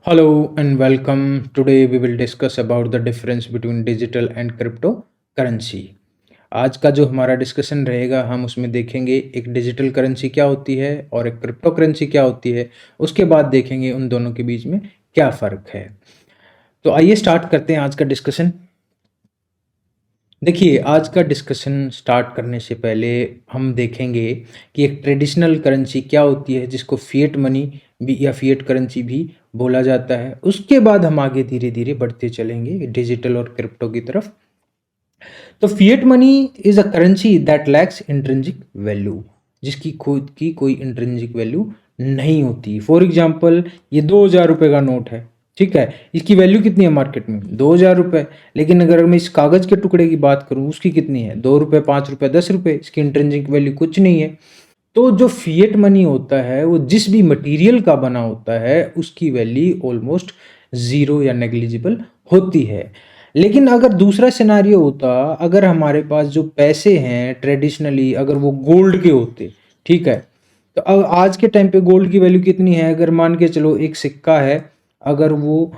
Hello and welcome. Today we will discuss about the difference between digital and cryptocurrency. आज का जो हमारा discussion रहेगा हम उसमें देखेंगे एक डिजिटल करेंसी क्या होती है और एक क्रिप्टो करेंसी क्या होती है। उसके बाद देखेंगे उन दोनों के बीच में क्या फ़र्क है। तो आइए स्टार्ट करते हैं आज का डिस्कशन। देखिए, आज का डिस्कशन स्टार्ट करने से पहले हम देखेंगे कि एक ट्रेडिशनल करेंसी क्या होती है जिसको फिएट मनी भी या फिएट करेंसी भी बोला जाता है। उसके बाद हम आगे धीरे धीरे बढ़ते चलेंगे डिजिटल और क्रिप्टो की तरफ। तो fiat money is a currency that lakhs intrinsic value, जिसकी खुद की कोई इंट्रिंसिक वैल्यू नहीं होती। फॉर एग्जाम्पल, ये 2000 रुपये का नोट है, ठीक है। इसकी वैल्यू कितनी है मार्केट में? 2000 रुपये। लेकिन अगर मैं इस कागज़ के टुकड़े की बात करूँ, उसकी कितनी है? 2 रुपये, 5 रुपये, 10 रुपये। इसकी इंट्रिंसिक वैल्यू कुछ नहीं है। तो जो फिएट मनी होता है वो जिस भी मटेरियल का बना होता है उसकी वैल्यू ऑलमोस्ट ज़ीरो या नेग्लिजिबल होती है। लेकिन अगर दूसरा सिनारियो होता, अगर हमारे पास जो पैसे हैं ट्रेडिशनली अगर वो गोल्ड के होते, ठीक है। तो अब आज के टाइम पे गोल्ड की वैल्यू कितनी है? अगर मान के चलो एक सिक्का है, अगर वो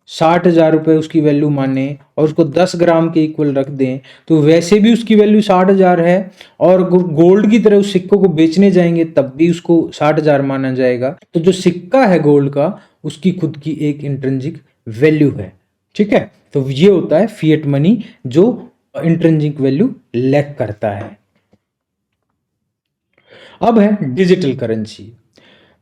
60,000 रुपये उसकी वैल्यू माने और उसको 10 ग्राम के इक्वल रख दें तो वैसे भी उसकी वैल्यू 60,000 है। और गोल्ड की तरह उस सिक्कों को बेचने जाएंगे तब भी उसको 60,000 माना जाएगा। तो जो सिक्का है गोल्ड का, उसकी खुद की एक इंट्रिंसिक वैल्यू है, ठीक है। तो ये होता है फिएट मनी जो इंट्रिंसिक वैल्यू लैक करता है। अब है डिजिटल करेंसी।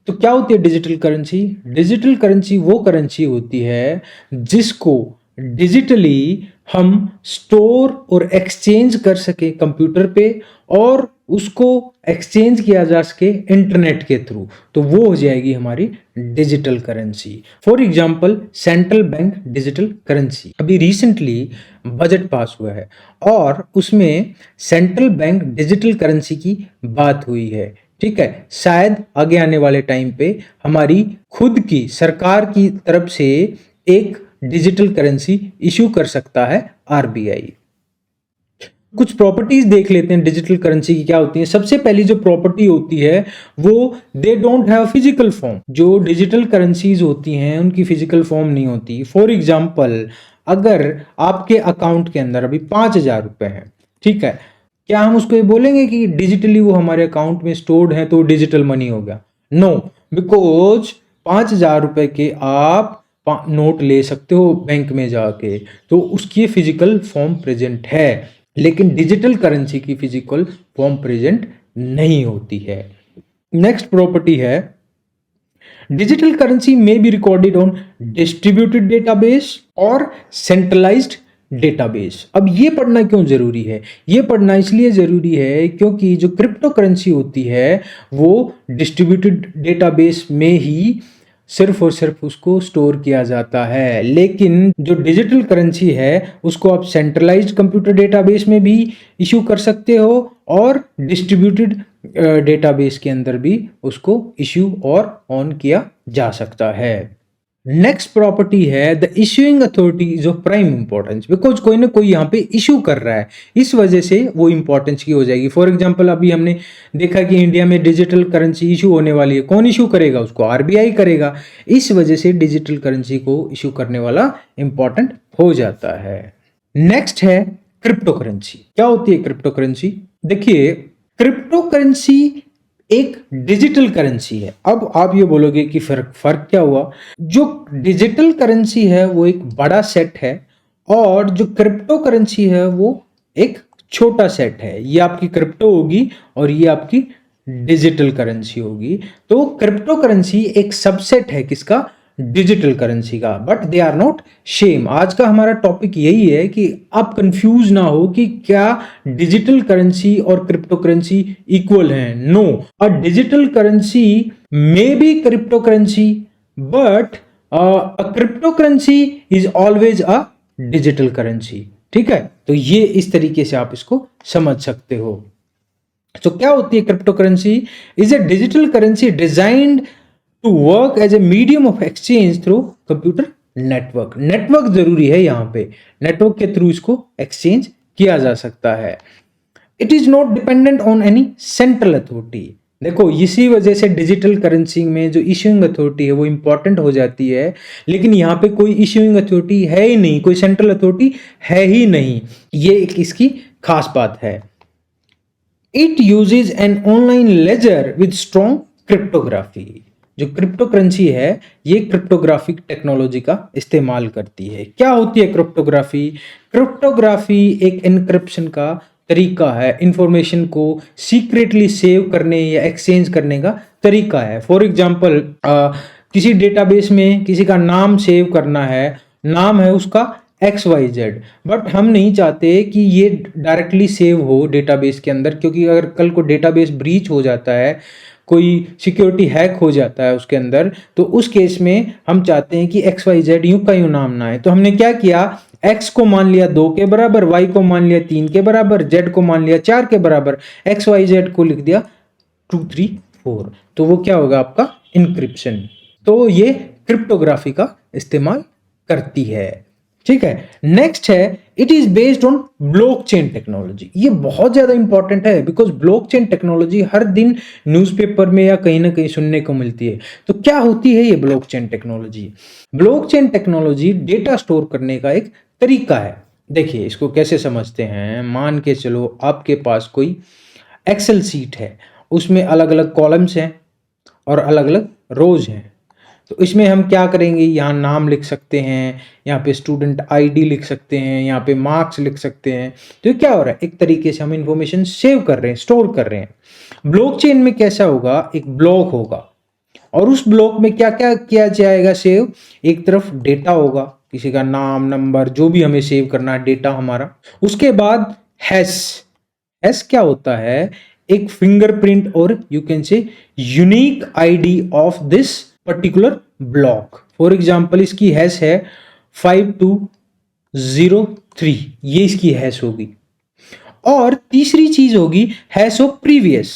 तो क्या होती है डिजिटल करेंसी? डिजिटल करेंसी वो करेंसी होती है जिसको डिजिटली हम स्टोर और एक्सचेंज कर सके कंप्यूटर पे, और उसको एक्सचेंज किया जा सके इंटरनेट के थ्रू। तो वो हो जाएगी हमारी digital currency. For example, central bank digital currency. अभी रिसेंटली बजट पास हुआ है और उसमें सेंट्रल बैंक डिजिटल करेंसी की बात हुई है, ठीक है। शायद आगे आने वाले टाइम पे हमारी खुद की सरकार की तरफ से एक डिजिटल करेंसी इशू कर सकता है आरबीआई। कुछ प्रॉपर्टीज देख लेते हैं डिजिटल करेंसी की क्या होती है। सबसे पहली जो प्रॉपर्टी होती है वो they don't have physical form. जो डिजिटल करेंसीज होती हैं उनकी फिजिकल फॉर्म नहीं होती। फॉर एग्जाम्पल, अगर आपके अकाउंट के अंदर अभी 5,000 रुपए हैं, ठीक है, क्या हम उसको ये बोलेंगे कि डिजिटली वो हमारे अकाउंट में स्टोर्ड है तो डिजिटल मनी हो गया? नो, बिकॉज 5,000 रुपए के आप नोट ले सकते हो बैंक में जाके, तो उसकी फिजिकल फॉर्म प्रेजेंट है। लेकिन डिजिटल करेंसी की फिजिकल फॉर्म प्रेजेंट नहीं होती है। नेक्स्ट प्रॉपर्टी है डिजिटल करेंसी में be recorded on distributed database और सेंट्रलाइज्ड डेटाबेस। अब ये पढ़ना क्यों जरूरी है? ये पढ़ना इसलिए जरूरी है क्योंकि जो क्रिप्टो करेंसी होती है वो डिस्ट्रीब्यूटेड डेटाबेस में ही सिर्फ और सिर्फ उसको स्टोर किया जाता है। लेकिन जो डिजिटल करेंसी है उसको आप सेंट्रलाइज्ड कंप्यूटर डेटाबेस में भी इशू कर सकते हो और डिस्ट्रीब्यूटेड डेटाबेस के अंदर भी उसको इशू और ऑन किया जा सकता है। नेक्स्ट प्रॉपर्टी है the issuing authority is of prime importance, because कोई ना कोई यहाँ पे इशू कर रहा है, इस वजह से वो इंपॉर्टेंस की हो जाएगी। फॉर एग्जांपल, अभी हमने देखा कि इंडिया में डिजिटल करेंसी इशू होने वाली है। कौन इशू करेगा? उसको आरबीआई करेगा। इस वजह से डिजिटल करेंसी को इशू करने वाला इंपॉर्टेंट हो जाता है। नेक्स्ट है क्रिप्टो करेंसी। क्या होती है क्रिप्टो करेंसी? देखिए, क्रिप्टो करेंसी एक डिजिटल करेंसी है। अब आप ये बोलोगे कि फर्क क्या हुआ? जो डिजिटल करेंसी है वो एक बड़ा सेट है और जो क्रिप्टो करेंसी है वो एक छोटा सेट है। ये आपकी क्रिप्टो होगी और ये आपकी डिजिटल करेंसी होगी। तो क्रिप्टो करेंसी एक सबसेट है किसका? डिजिटल करेंसी का, but they are not same. आज का हमारा टॉपिक यही है कि आप कंफ्यूज ना हो कि क्या डिजिटल करेंसी और क्रिप्टो करेंसी इक्वल हैं। No, a digital currency may be crypto currency, but a crypto currency is always a digital currency, ठीक है। तो ये इस तरीके से आप इसको समझ सकते हो। तो क्या होती है crypto currency? Is a digital currency designed to work as a medium of exchange through computer network. Network जरूरी है यहां पे, नेटवर्क के थ्रू इसको एक्सचेंज किया जा सकता है। It is not dependent on any central authority. देखो इसी वजह से डिजिटल करेंसी में जो इशूइंग अथॉरिटी है वो इंपॉर्टेंट हो जाती है, लेकिन यहाँ पे कोई इशूइंग अथॉरिटी है ही नहीं, कोई सेंट्रल अथॉरिटी है ही नहीं, ये एक इसकी खास बात है। It uses an online ledger with strong cryptography. जो क्रिप्टो करेंसी है ये क्रिप्टोग्राफिक टेक्नोलॉजी का इस्तेमाल करती है। क्या होती है क्रिप्टोग्राफी? क्रिप्टोग्राफी एक एन्क्रिप्शन का तरीका है, इंफॉर्मेशन को सीक्रेटली सेव करने या एक्सचेंज करने का तरीका है। फॉर एग्जाम्पल किसी डेटाबेस में किसी का नाम सेव करना है, नाम है उसका XYZ, बट हम नहीं चाहते कि ये डायरेक्टली सेव हो डेटाबेस के अंदर, क्योंकि अगर कल को डेटाबेस ब्रीच हो जाता है, कोई सिक्योरिटी हैक हो जाता है उसके अंदर, तो उस केस में हम चाहते हैं कि XYZ यूं का यूं नाम ना है। तो हमने क्या किया, X को मान लिया 2 के बराबर, Y को मान लिया 3 के बराबर, Z को मान लिया 4 के बराबर, XYZ को लिख दिया 2 3 4। तो वो क्या होगा आपका इंक्रिप्शन। तो ये क्रिप्टोग्राफी का इस्तेमाल करती है। ठीक है, नेक्स्ट है it is based on blockchain technology. ये बहुत ज्यादा इंपॉर्टेंट है बिकॉज ब्लॉकचेन टेक्नोलॉजी हर दिन न्यूज़पेपर में या कहीं ना कहीं सुनने को मिलती है। तो क्या होती है ये blockchain technology? Blockchain technology data store करने का एक तरीका है। देखिए इसको कैसे समझते हैं, मान के चलो आपके पास कोई एक्सेल सीट है, उसमें अलग अलग कॉलम्स हैं और अलग अलग रोज हैं। तो इसमें हम क्या करेंगे, यहाँ नाम लिख सकते हैं, यहाँ पे स्टूडेंट आईडी लिख सकते हैं, यहाँ पे मार्क्स लिख सकते हैं। तो ये क्या हो रहा है, एक तरीके से हम इंफॉर्मेशन सेव कर रहे हैं, स्टोर कर रहे हैं। ब्लॉकचेन में कैसा होगा, एक ब्लॉक होगा और उस ब्लॉक में क्या क्या किया जाएगा सेव, एक तरफ डेटा होगा, किसी का नाम नंबर जो भी हमें सेव करना है डेटा हमारा। उसके बाद हैश, हैश क्या होता है, एक फिंगरप्रिंट और you can say unique ID of this particular block. For example इसकी हैश है 5203, ये इसकी हैश होगी। और तीसरी चीज होगी हैश ऑफ प्रीवियस,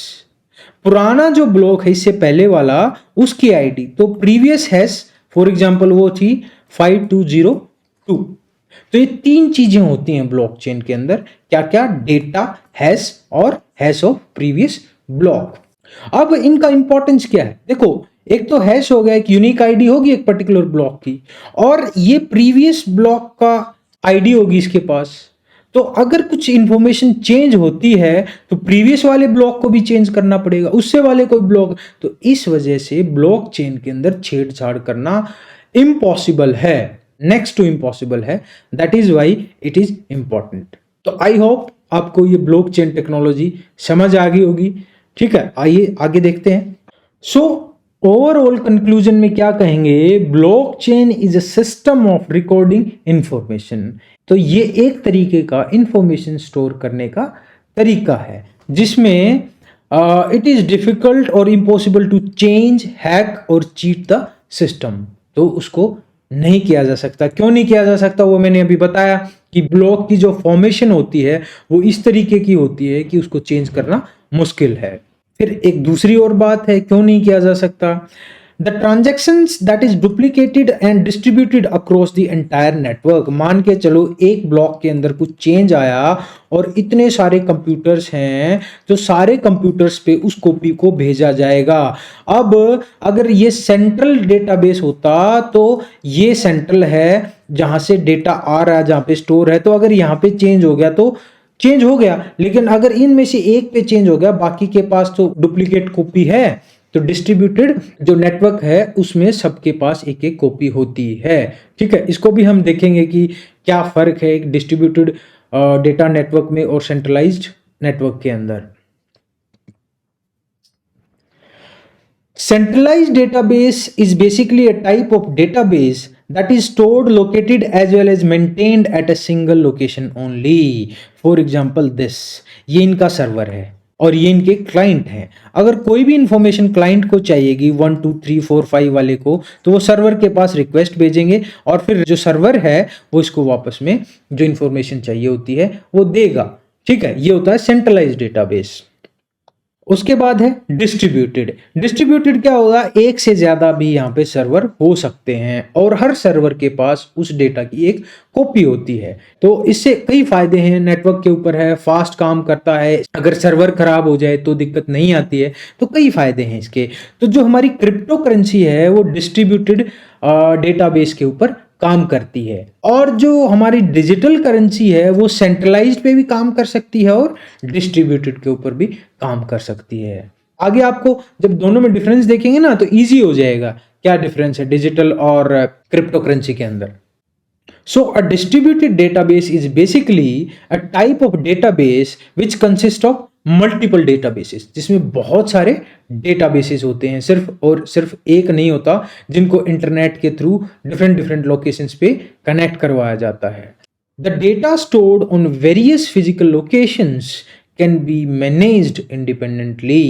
पुराना जो ब्लॉक है इससे पहले वाला उसकी आईडी। तो प्रीवियस हैश फॉर एग्जाम्पल वो थी 5202। तो ये तीन चीजें होती हैं ब्लॉकचेन के अंदर, क्या क्या, डेटा, हैश और हैश ऑफ प्रीवियस ब्लॉक। अब इनका इंपॉर्टेंस क्या है, देखो एक तो हैश हो गया, एक यूनिक आईडी होगी एक पर्टिकुलर ब्लॉक की, और ये प्रीवियस ब्लॉक का आईडी होगी इसके पास। तो अगर कुछ इंफॉर्मेशन चेंज होती है तो प्रीवियस वाले ब्लॉक को भी चेंज करना पड़ेगा, उससे वाले कोई ब्लॉक। तो इस वजह से ब्लॉकचेन के अंदर छेड़छाड़ करना इम्पॉसिबल है, नेक्स्ट टू इम्पॉसिबल है। That is why it is important. तो आई होप आपको ये ब्लॉकचेन टेक्नोलॉजी समझ आ गई होगी। ठीक है, आइए आगे देखते हैं। सो ओवरऑल कंक्लूजन में क्या कहेंगे, blockchain is a system of recording information. तो ये एक तरीके का इंफॉर्मेशन स्टोर करने का तरीका है जिसमें इट इज डिफिकल्ट और इम्पॉसिबल टू चेंज, हैक और चीट द सिस्टम। तो उसको नहीं किया जा सकता। क्यों नहीं किया जा सकता, वो मैंने अभी बताया कि ब्लॉक की जो फॉर्मेशन होती है वो इस तरीके की होती है कि उसको चेंज करना मुश्किल है। फिर एक दूसरी और बात है क्यों नहीं किया जा सकता, the transactions that is duplicated and distributed across the entire network. मान के चलो एक ब्लॉक के अंदर कुछ चेंज आया और इतने सारे कंप्यूटर्स हैं तो सारे कंप्यूटर्स पे उस कॉपी को भेजा जाएगा। अब अगर ये सेंट्रल डेटाबेस होता तो ये सेंट्रल है जहां से डेटा आ रहा है, जहां पे स्टोर है, तो अगर यहाँ पे चेंज हो गया तो चेंज हो गया, लेकिन अगर इनमें से एक पे चेंज हो गया बाकी के पास तो डुप्लीकेट कॉपी है। तो डिस्ट्रीब्यूटेड जो नेटवर्क है उसमें सबके पास एक एक कॉपी होती है। ठीक है, इसको भी हम देखेंगे कि क्या फर्क है एक डिस्ट्रीब्यूटेड डेटा नेटवर्क में और सेंट्रलाइज्ड नेटवर्क के अंदर। Centralized database is basically a type of database that is stored, located as well as maintained at a single location only. For example, this ये इनका सर्वर है और ये इनके क्लाइंट हैं। अगर कोई भी इंफॉर्मेशन क्लाइंट को चाहिएगी 1 2 3 4 5 वाले को, तो वो सर्वर के पास रिक्वेस्ट भेजेंगे और फिर जो सर्वर है वो इसको वापस में जो इंफॉर्मेशन चाहिए होती है वो देगा। ठीक है, ये होता है सेंट्रलाइज्ड डेटाबेस। उसके बाद है डिस्ट्रीब्यूटेड। डिस्ट्रीब्यूटेड क्या होगा, एक से ज्यादा भी यहाँ पे सर्वर हो सकते हैं और हर सर्वर के पास उस डेटा की एक कॉपी होती है। तो इससे कई फायदे हैं, नेटवर्क के ऊपर है, फास्ट काम करता है, अगर सर्वर खराब हो जाए तो दिक्कत नहीं आती है, तो कई फायदे हैं इसके। तो जो हमारी क्रिप्टो करेंसी है वो डिस्ट्रीब्यूटेड डेटाबेस के ऊपर काम करती है, और जो हमारी डिजिटल करेंसी है वो सेंट्रलाइज्ड पे भी काम कर सकती है और डिस्ट्रीब्यूटेड के ऊपर भी काम कर सकती है। आगे आपको जब दोनों में डिफरेंस देखेंगे ना तो इजी हो जाएगा क्या डिफरेंस है डिजिटल और क्रिप्टो करेंसी के अंदर। So a distributed database is basically a type of database which consists of multiple databases, जिसमें बहुत सारे databases होते हैं, सिर्फ एक नहीं होता, जिनको इंटरनेट के थ्रू डिफरेंट डिफरेंट लोकेशंस पे कनेक्ट करवाया जाता है। The data stored on various physical locations can be managed independently।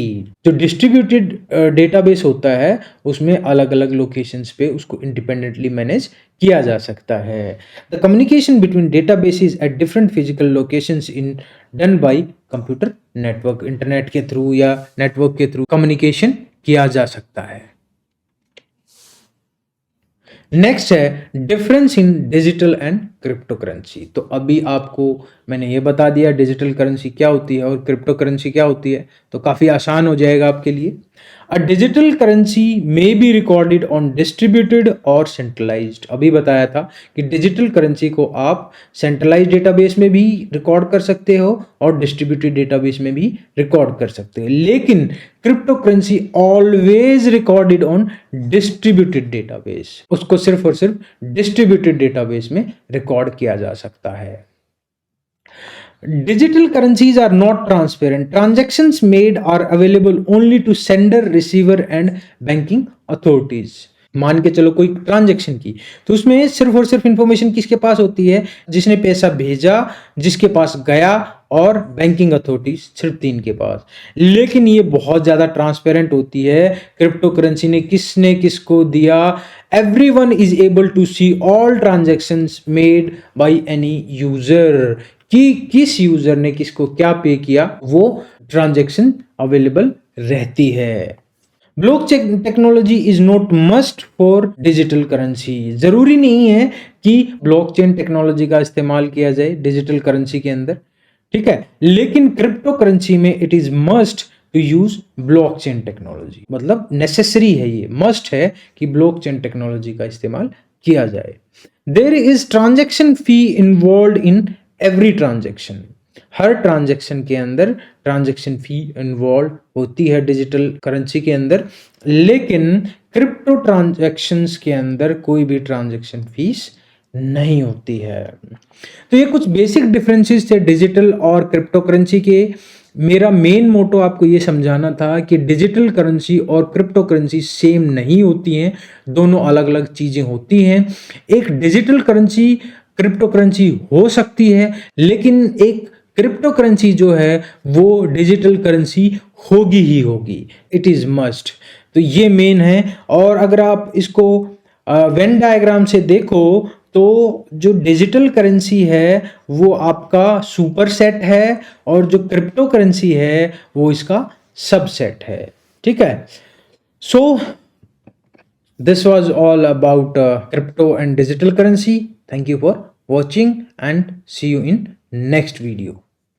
जो डिस्ट्रीब्यूटेड डेटाबेस होता है उसमें अलग अलग लोकेशंस पे उसको इंडिपेंडेंटली मैनेज किया जा सकता है। The communication between databases at different physical locations in done by computer network, internet के थ्रू या नेटवर्क के थ्रू कम्युनिकेशन किया जा सकता है। नेक्स्ट है difference in digital and crypto currency. तो अभी आपको मैंने ये बता दिया डिजिटल करेंसी क्या होती है और क्रिप्टो करेंसी क्या होती है, तो काफ़ी आसान हो जाएगा आपके लिए। अ digital currency may be recorded on distributed और सेंट्रलाइज्ड। अभी बताया था कि डिजिटल करेंसी को आप सेंट्रलाइज्ड डेटाबेस में भी रिकॉर्ड कर सकते हो और डिस्ट्रीब्यूटेड डेटाबेस में भी रिकॉर्ड कर सकते हो, लेकिन crypto currency always recorded on distributed database. उसको सिर्फ और सिर्फ डिस्ट्रीब्यूटेड डेटाबेस में रिकॉर्ड किया जा सकता है। Digital currencies are not transparent. Transactions made are available only to sender, receiver and banking authorities. मान के चलो कोई ट्रांजैक्शन की, तो उसमें सिर्फ और सिर्फ इंफॉर्मेशन किसके पास होती है, जिसने पैसा भेजा, जिसके पास गया और बैंकिंग अथॉरिटीज, सिर्फ 3 के पास। लेकिन ये बहुत ज्यादा ट्रांसपेरेंट होती है, क्रिप्टो करेंसी ने किसने किसको दिया, everyone is able to see all transactions made by any user, कि किस यूजर ने किसको क्या पे किया वो ट्रांजैक्शन अवेलेबल रहती है। Blockchain technology is not must for digital currency. जरूरी नहीं है कि ब्लॉकचेन टेक्नोलॉजी का इस्तेमाल किया जाए डिजिटल करेंसी के अंदर, ठीक है, लेकिन क्रिप्टो करेंसी में it is must to use blockchain technology, मतलब नेसेसरी है, ये मस्ट है कि ब्लॉकचेन टेक्नोलॉजी का इस्तेमाल किया जाए। There is transaction fee involve in every transaction. हर ट्रांजैक्शन के अंदर ट्रांजैक्शन फी इन्वॉल्व होती है डिजिटल करेंसी के अंदर, लेकिन क्रिप्टो ट्रांजैक्शंस के अंदर कोई भी ट्रांजैक्शन फीस नहीं होती है। तो ये कुछ बेसिक डिफरेंसेस थे डिजिटल और क्रिप्टो करेंसी के। मेरा मेन मोटो आपको ये समझाना था कि डिजिटल करेंसी और क्रिप्टो करेंसी सेम नहीं होती हैं, दोनों अलग अलग चीजें होती हैं। एक डिजिटल करेंसी क्रिप्टो करेंसी हो सकती है, लेकिन एक क्रिप्टो करेंसी जो है वो डिजिटल करेंसी होगी ही होगी, इट इज मस्ट। तो ये मेन है। और अगर आप इसको वेन डायग्राम से देखो तो जो डिजिटल करेंसी है वो आपका सुपरसेट है और जो क्रिप्टो करेंसी है वो इसका सबसेट है, ठीक है। सो this was all about crypto and digital currency. Thank you for watching and see you in next video.